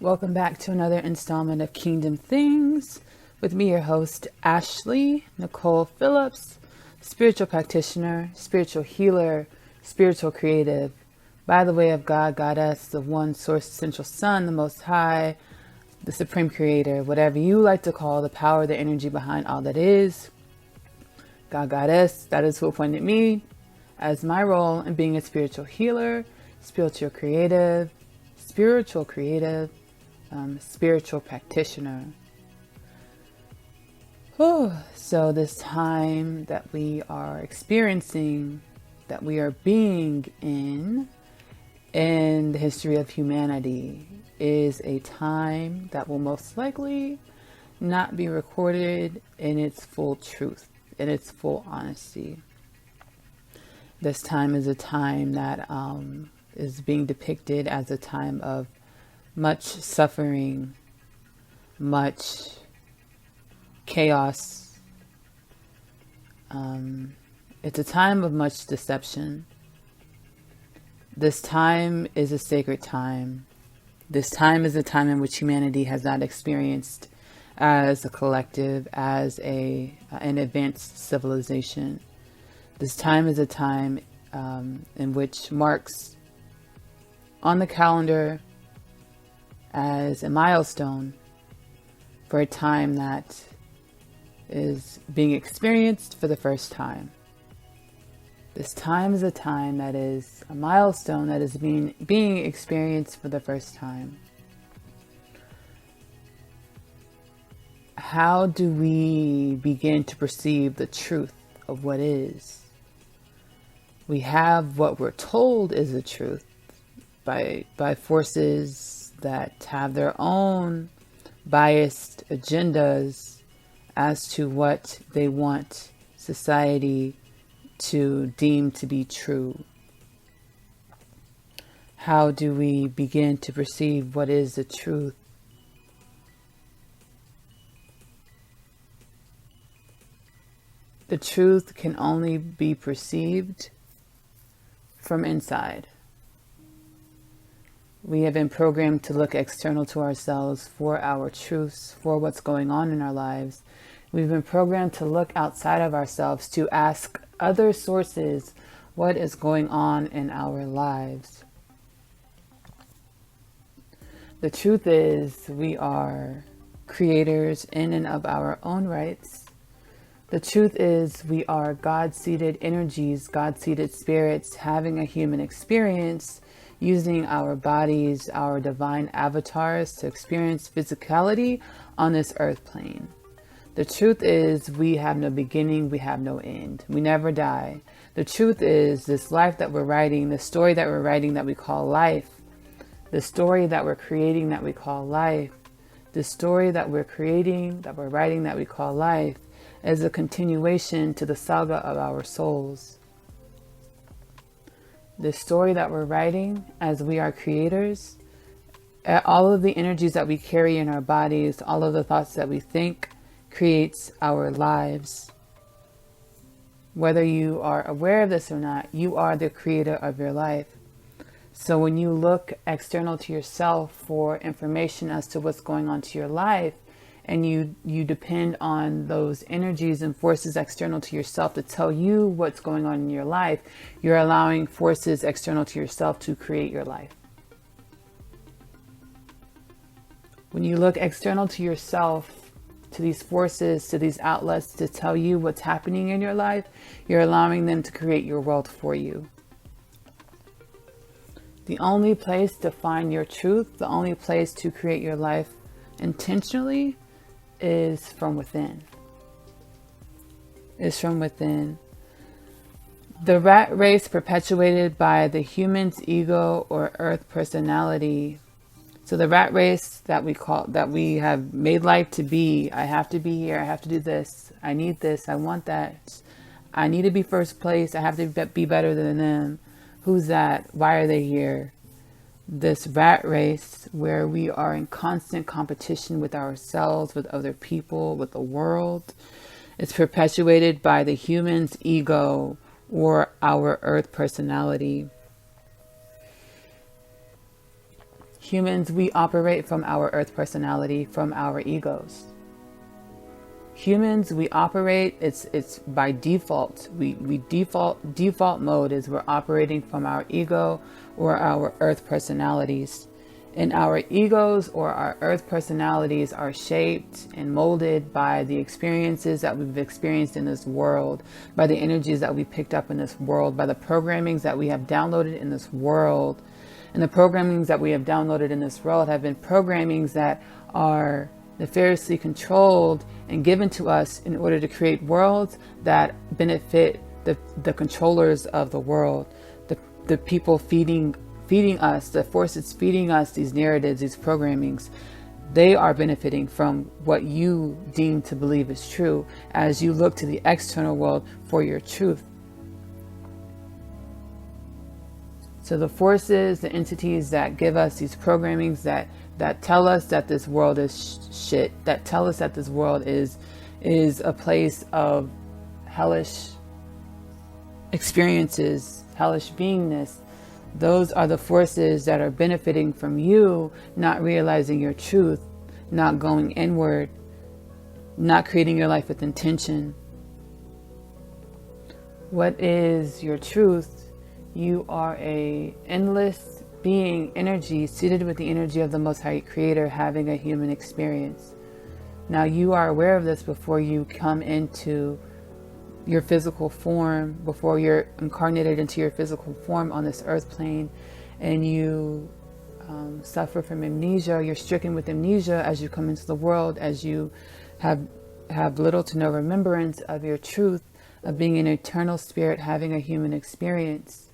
Welcome back to another installment of Kingdom Things with me, your host, Ashley Nicole Phillips, spiritual practitioner, spiritual healer, spiritual creative, by the way of God, Goddess, the one source, essential sun, the Most High, the Supreme Creator, whatever you like to call the power, the energy behind all that is. God, Goddess, that is who appointed me as my role in being a spiritual healer, spiritual creative, spiritual practitioner. So this time that we are experiencing, that we are being in the history of humanity, is a time that will most likely not be recorded in its full truth, in its full honesty. This time is a time that is being depicted as a time of much suffering, much chaos. It's a time of much deception. This time is a sacred time. This time is a time in which humanity has not experienced as a collective, as an advanced civilization. This time is a time in which marks on the calendar as a milestone for a time that is being experienced for the first time. This time is a time that is a milestone that is being experienced for the first time. How do we begin to perceive the truth of what is? We have what we're told is the truth by forces that have their own biased agendas as to what they want society to deem to be true. How do we begin to perceive what is the truth? The truth can only be perceived from inside. We have been programmed to look external to ourselves for our truths, for what's going on in our lives. We've been programmed to look outside of ourselves, to ask other sources what is going on in our lives. The truth is, we are creators in and of our own rights. The truth is, we are God-seated energies, God-seated spirits having a human experience, using our bodies, our divine avatars to experience physicality on this earth plane. The truth is, we have no beginning, we have no end. We never die. The truth is, this life that we're writing, the story that we're writing that we call life, the story that we're creating that we call life, the story that we're creating, that we're writing that we call life, is a continuation to the saga of our souls. The story that we're writing as we are creators, all of the energies that we carry in our bodies, all of the thoughts that we think, creates our lives. Whether you are aware of this or not, you are the creator of your life. So when you look external to yourself for information as to what's going on to your life, and you depend on those energies and forces external to yourself to tell you what's going on in your life, you're allowing forces external to yourself to create your life. When you look external to yourself, to these forces, to these outlets to tell you what's happening in your life, you're allowing them to create your world for you. The only place to find your truth, the only place to create your life intentionally, is from within. Is from within. The rat race perpetuated by the human's ego or earth personality. So the rat race that we have made life to be, I have to be here, I have to do this, I need this, I want that, I need to be first place, I have to be better than them. Who's that? Why are they here? This rat race where we are in constant competition with ourselves, with other people, with the world. It's perpetuated by the human's ego or our earth personality. Humans, we operate from our earth personality, from our egos. Humans, we operate, it's by default. We default mode is we're operating from our ego or our earth personalities. And our egos or our earth personalities are shaped and molded by the experiences that we've experienced in this world, by the energies that we picked up in this world, by the programmings that we have downloaded in this world. And the programmings that we have downloaded in this world have been programmings that are nefariously controlled and given to us in order to create worlds that benefit the controllers of the world, the people feeding us, the forces feeding us these narratives, these programmings. They are benefiting from what you deem to believe is true as you look to the external world for your truth. So the forces, the entities that give us these programmings that tell us that this world is shit, that tell us that this world is a place of hellish experiences, hellish beingness. Those are the forces that are benefiting from you not realizing your truth, not going inward, not creating your life with intention. What is your truth? You are a endless being energy seated with the energy of the Most High Creator, having a human experience. Now you are aware of this before you come into your physical form, before you're incarnated into your physical form on this earth plane, and you suffer from amnesia. You're stricken with amnesia as you come into the world, as you have little to no remembrance of your truth, of being an eternal spirit having a human experience.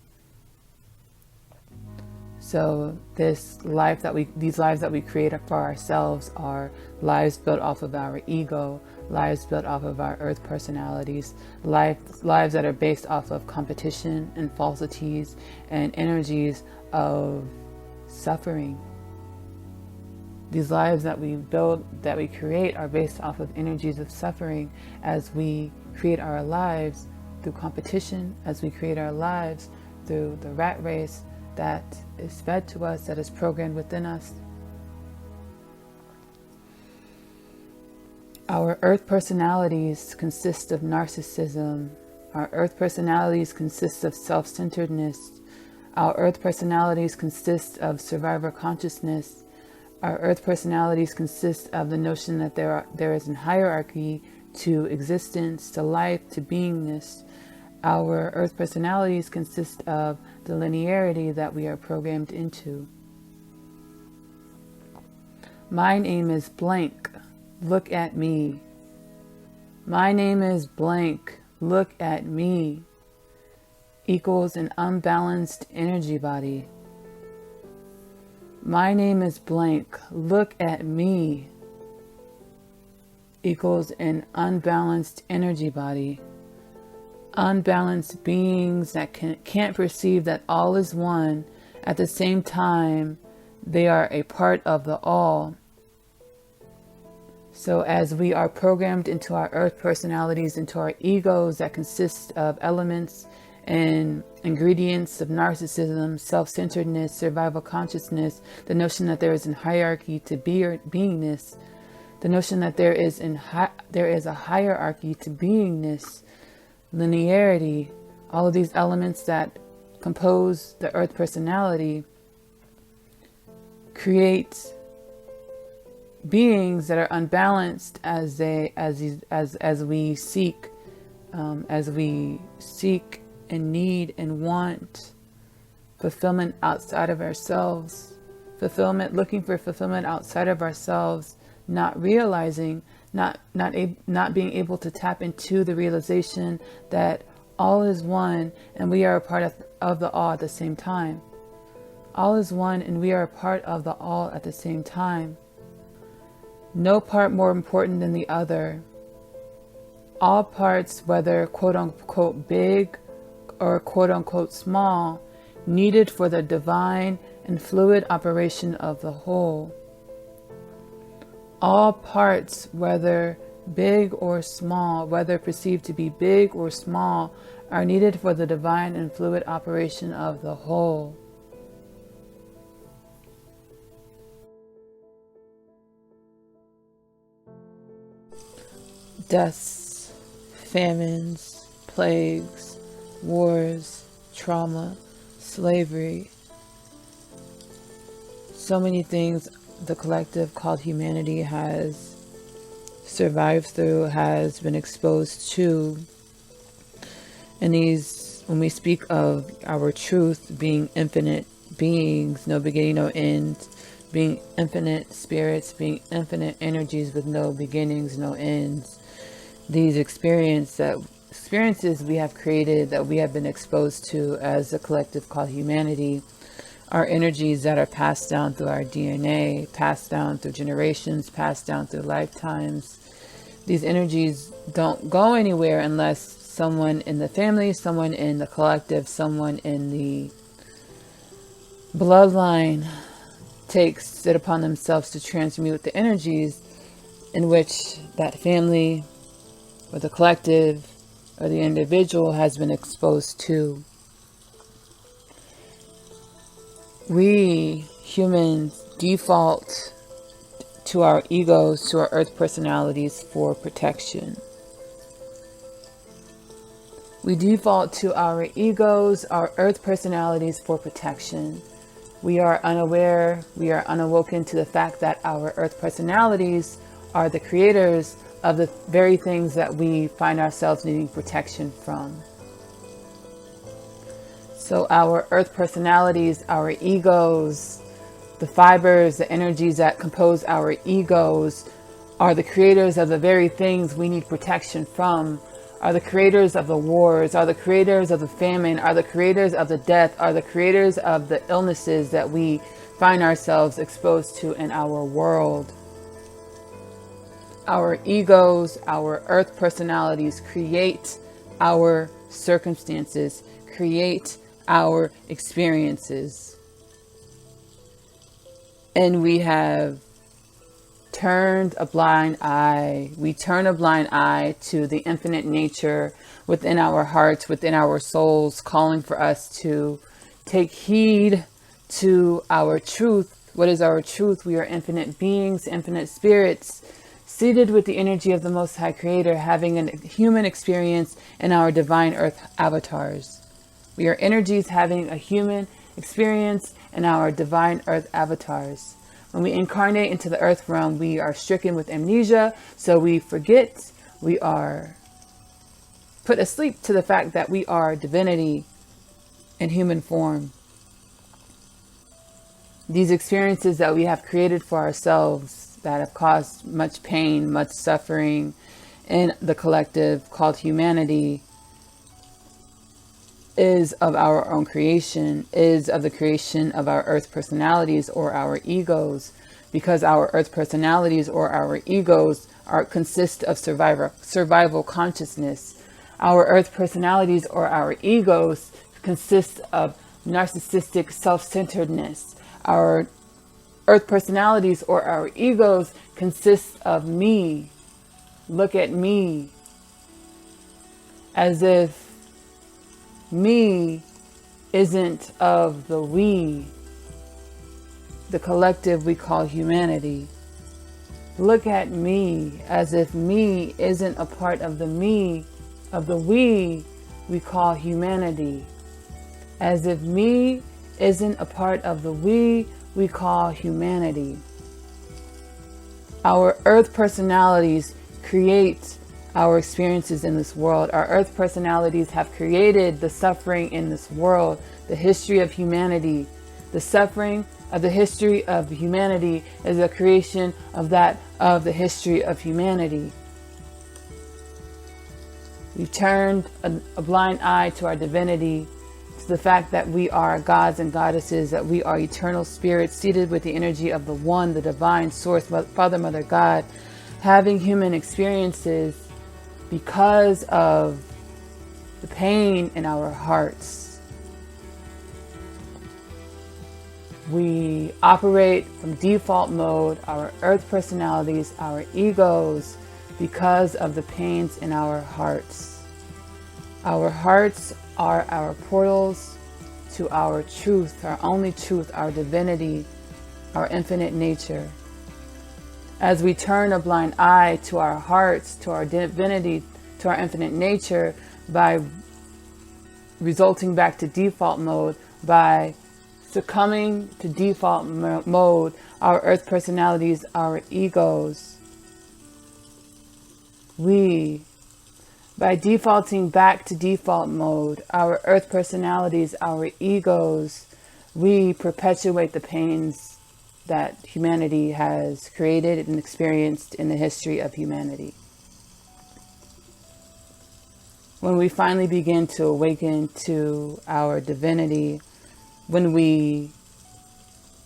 So these lives that we create for ourselves are lives built off of our ego, lives built off of our earth personalities, lives that are based off of competition and falsities and energies of suffering. These lives that we build, that we create, are based off of energies of suffering as we create our lives through competition, as we create our lives through the rat race that is fed to us, that is programmed within us. Our earth personalities consist of narcissism. Our earth personalities consist of self-centeredness. Our earth personalities consist of survivor consciousness. Our earth personalities consist of the notion that there is a hierarchy to existence, to life, to beingness. Our earth personalities consist of the linearity that we are programmed into. My name is blank. Look at me. My name is blank. Look at me. Equals an unbalanced energy body. My name is blank. Look at me. Equals an unbalanced energy body. Unbalanced beings that can't perceive that all is one. At the same time, they are a part of the all. So as we are programmed into our earth personalities, into our egos that consist of elements and ingredients of narcissism, self-centeredness, survival consciousness, the notion that there is a hierarchy to beingness, the notion that there is a hierarchy to beingness, linearity, all of these elements that compose the earth personality create beings that are unbalanced as we seek and need and want fulfillment outside of ourselves, looking for fulfillment outside of ourselves, not realizing, not being able to tap into the realization that all is one and we are a part of the all at the same time. All is one and we are a part of the all at the same time. No part more important than the other. All parts, whether quote unquote big or quote unquote small, needed for the divine and fluid operation of the whole. All parts, whether big or small, whether perceived to be big or small, are needed for the divine and fluid operation of the whole. deaths, famines, plagues, wars, trauma, slavery. So many things the collective called humanity has survived through, has been exposed to. And these, when we speak of our truth being infinite beings, no beginning, no end, being infinite spirits, being infinite energies with no beginnings, no ends, these experiences we have created, that we have been exposed to as a collective called humanity, are energies that are passed down through our DNA, passed down through generations, passed down through lifetimes. These energies don't go anywhere unless someone in the family, someone in the collective, someone in the bloodline takes it upon themselves to transmute the energies in which that family or the collective or the individual has been exposed to. We humans default to our egos, to our earth personalities for protection. We default to our egos, our earth personalities for protection. We are unaware, we are unawoken to the fact that our earth personalities are the creators of the very things that we find ourselves needing protection from. So our earth personalities, our egos, the fibers, the energies that compose our egos are the creators of the very things we need protection from, are the creators of the wars, are the creators of the famine, are the creators of the death, are the creators of the illnesses that we find ourselves exposed to in our world. Our egos, our earth personalities create our circumstances, create our experiences. And we have turned a blind eye. We turn a blind eye to the infinite nature within our hearts, within our souls, calling for us to take heed to our truth. What is our truth? We are infinite beings, infinite spirits, seated with the energy of the Most High Creator, having a human experience in our divine earth avatars. We are energies having a human experience in our divine earth avatars. When we incarnate into the earth realm, we are stricken with amnesia, so we forget, we are put asleep to the fact that we are divinity in human form. These experiences that we have created for ourselves that have caused much pain, much suffering in the collective called humanity is of our own creation, is of the creation of our earth personalities or our egos, because our earth personalities or our egos consist of survival consciousness. Our earth personalities or our egos consist of narcissistic self-centeredness. Our earth personalities or our egos consist of me. Look at me. As if me isn't of the we, the collective we call humanity. Look at me, as if me isn't a part of the me, of the we call humanity. As if me isn't a part of the we call humanity. Our earth personalities create our experiences in this world. Our earth personalities have created the suffering in this world, the history of humanity. The suffering of the history of humanity is a creation of the history of humanity. We've turned a blind eye to our divinity, to the fact that we are gods and goddesses, that we are eternal spirits seated with the energy of the One, the divine source, Father, Mother, God, having human experiences because of the pain in our hearts. We operate from default mode, our earth personalities, our egos, because of the pains in our hearts. Our hearts are our portals to our truth, our only truth, our divinity, our infinite nature. As we turn a blind eye to our hearts, to our divinity, to our infinite nature, by resulting back to default mode, by succumbing to default mode, our earth personalities, our egos, by defaulting back to default mode, our earth personalities, our egos, we perpetuate the pains that humanity has created and experienced in the history of humanity. When we finally begin to awaken to our divinity, when we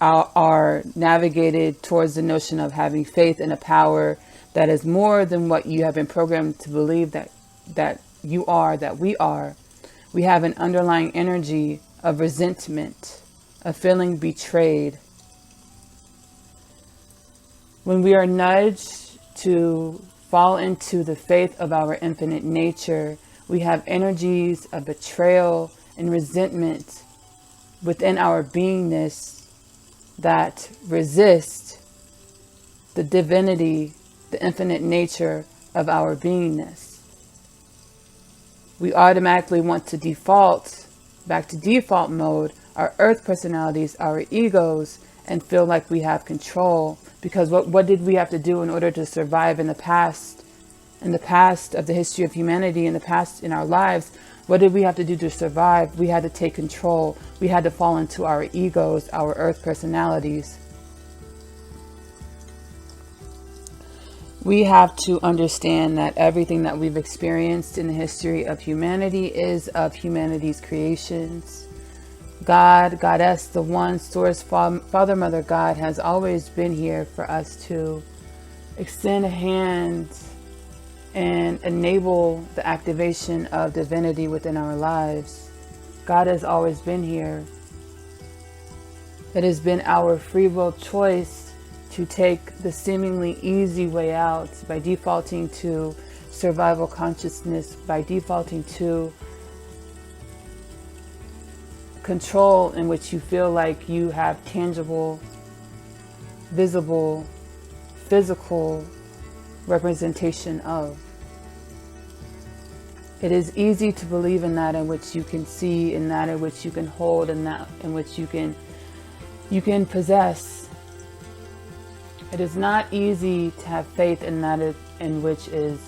are navigated towards the notion of having faith in a power that is more than what you have been programmed to believe that you are, that we are, we have an underlying energy of resentment, of feeling betrayed. When we are nudged to fall into the faith of our infinite nature, we have energies of betrayal and resentment within our beingness that resist the divinity, the infinite nature of our beingness. We automatically want to default back to default mode, our earth personalities, our egos, and feel like we have control. Because what did we have to do in order to survive in the past of the history of humanity, in the past in our lives? What did we have to do to survive? We had to take control. We had to fall into our egos, our earth personalities. We have to understand that everything that we've experienced in the history of humanity is of humanity's creations. God, Goddess, the One, Source, Father, Mother, God has always been here for us to extend a hand and enable the activation of divinity within our lives. God has always been here. It has been our free will choice to take the seemingly easy way out by defaulting to survival consciousness, by defaulting to control in which you feel like you have tangible, visible, physical representation of. It is easy to believe in that in which you can see, in that in which you can hold, in that in which you can possess. It is not easy to have faith in that in which is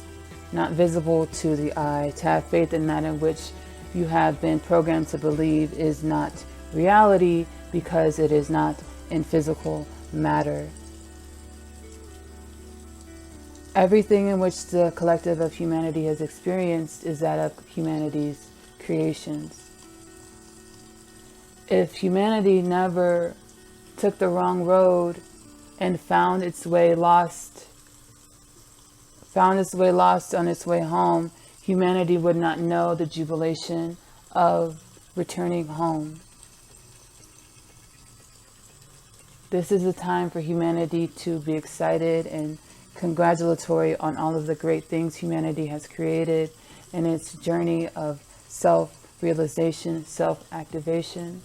not visible to the eye, to have faith in that in which you have been programmed to believe is not reality because it is not in physical matter. Everything in which the collective of humanity has experienced is that of humanity's creations. If humanity never took the wrong road and found its way lost on its way home, humanity would not know the jubilation of returning home. This is a time for humanity to be excited and congratulatory on all of the great things humanity has created in its journey of self-realization, self-activation.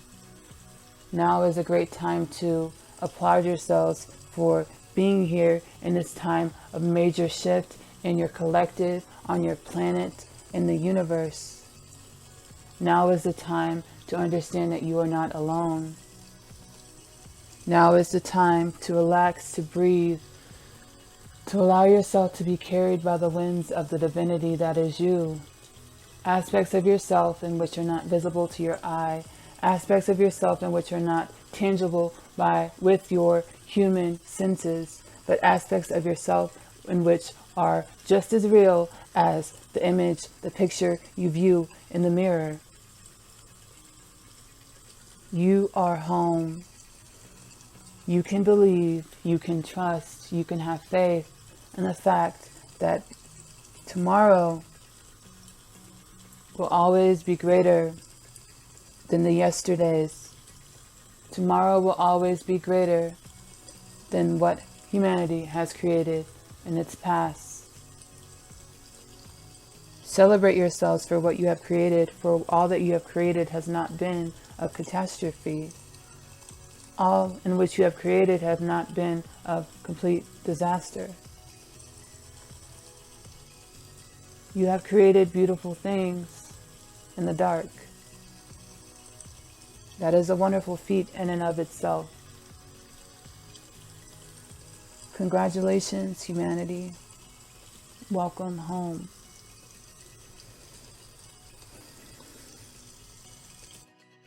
Now is a great time to applaud yourselves for being here in this time of major shift in your collective, on your planet, in the universe. Now is the time to understand that you are not alone. Now is the time to relax, to breathe, to allow yourself to be carried by the winds of the divinity that is you. Aspects of yourself in which are not visible to your eye, aspects of yourself in which are not tangible with your human senses, but aspects of yourself in which are just as real as the image, the picture you view in the mirror. You are home. You can believe, you can trust, you can have faith in the fact that tomorrow will always be greater than the yesterdays. Tomorrow will always be greater than what humanity has created in its past. Celebrate yourselves for what you have created, for all that you have created has not been a catastrophe. All in which you have created have not been of complete disaster. You have created beautiful things in the dark. That is a wonderful feat in and of itself. Congratulations, humanity. Welcome home.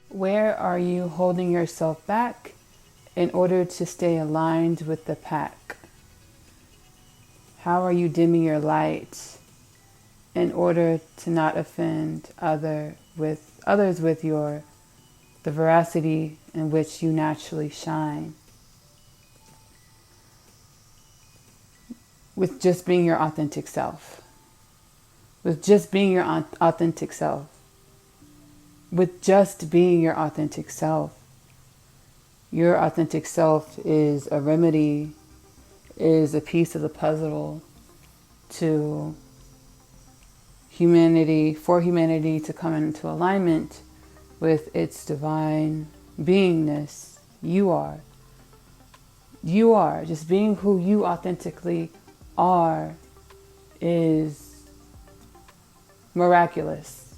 Where are you holding yourself back in order to stay aligned with the pack? How are you dimming your light in order to not offend others with the veracity in which you naturally shine? With just being your authentic self. With just being your authentic self. With just being your authentic self. Your authentic self is a remedy, is a piece of the puzzle to humanity, for humanity to come into alignment with its divine beingness. You are. You are. Just being who you authentically are is miraculous.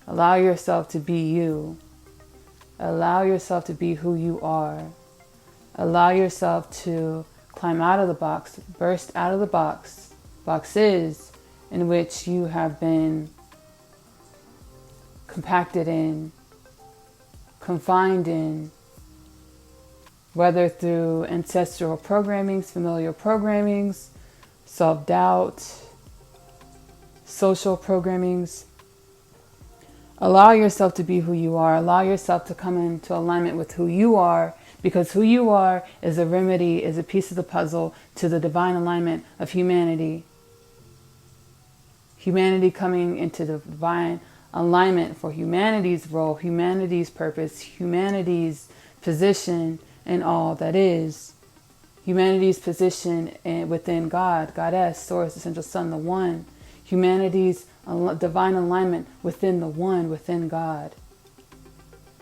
Allow yourself to be you. Allow yourself to be who you are. Allow yourself to climb out of the box, burst out of the boxes in which you have been compacted in, confined in, whether through ancestral programmings, familial programmings, self-doubt, social programmings. Allow yourself to be who you are. Allow yourself to come into alignment with who you are, because who you are is a remedy, is a piece of the puzzle to the divine alignment of humanity. Humanity coming into the divine alignment for humanity's role, humanity's purpose, humanity's position in all that is. Humanity's position within God, Goddess, Source, Essential Son, the One. Humanity's divine alignment within the One, within God.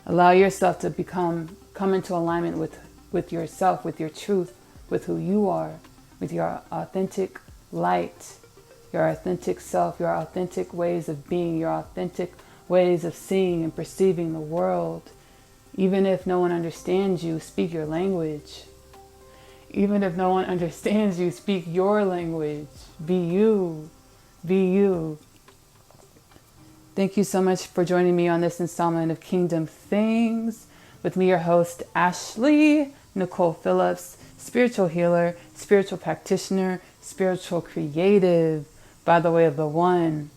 Allow yourself to come into alignment with yourself, with your truth, with who you are, with your authentic light, your authentic self, your authentic ways of being, your authentic ways of seeing and perceiving the world. Even if no one understands you, speak your language. Even if no one understands you, speak your language. Be you. Be you. Thank you so much for joining me on this installment of Kingdom Things with me, your host, Ashley Nicole Phillips, spiritual healer, spiritual practitioner, spiritual creative, by the way of the One,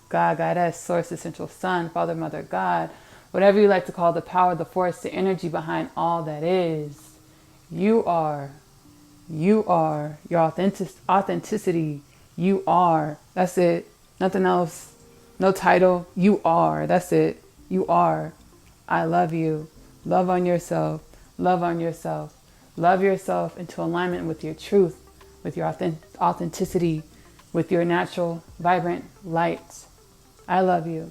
God, Goddess, Source, Essential Son, Father, Mother, God, whatever you like to call the power, the force, the energy behind all that is. You are your authenticity. You are. That's it. Nothing else. No title. You are. That's it. You are. I love you. Love on yourself. Love on yourself. Love yourself into alignment with your truth, with your authenticity, with your natural, vibrant light. I love you.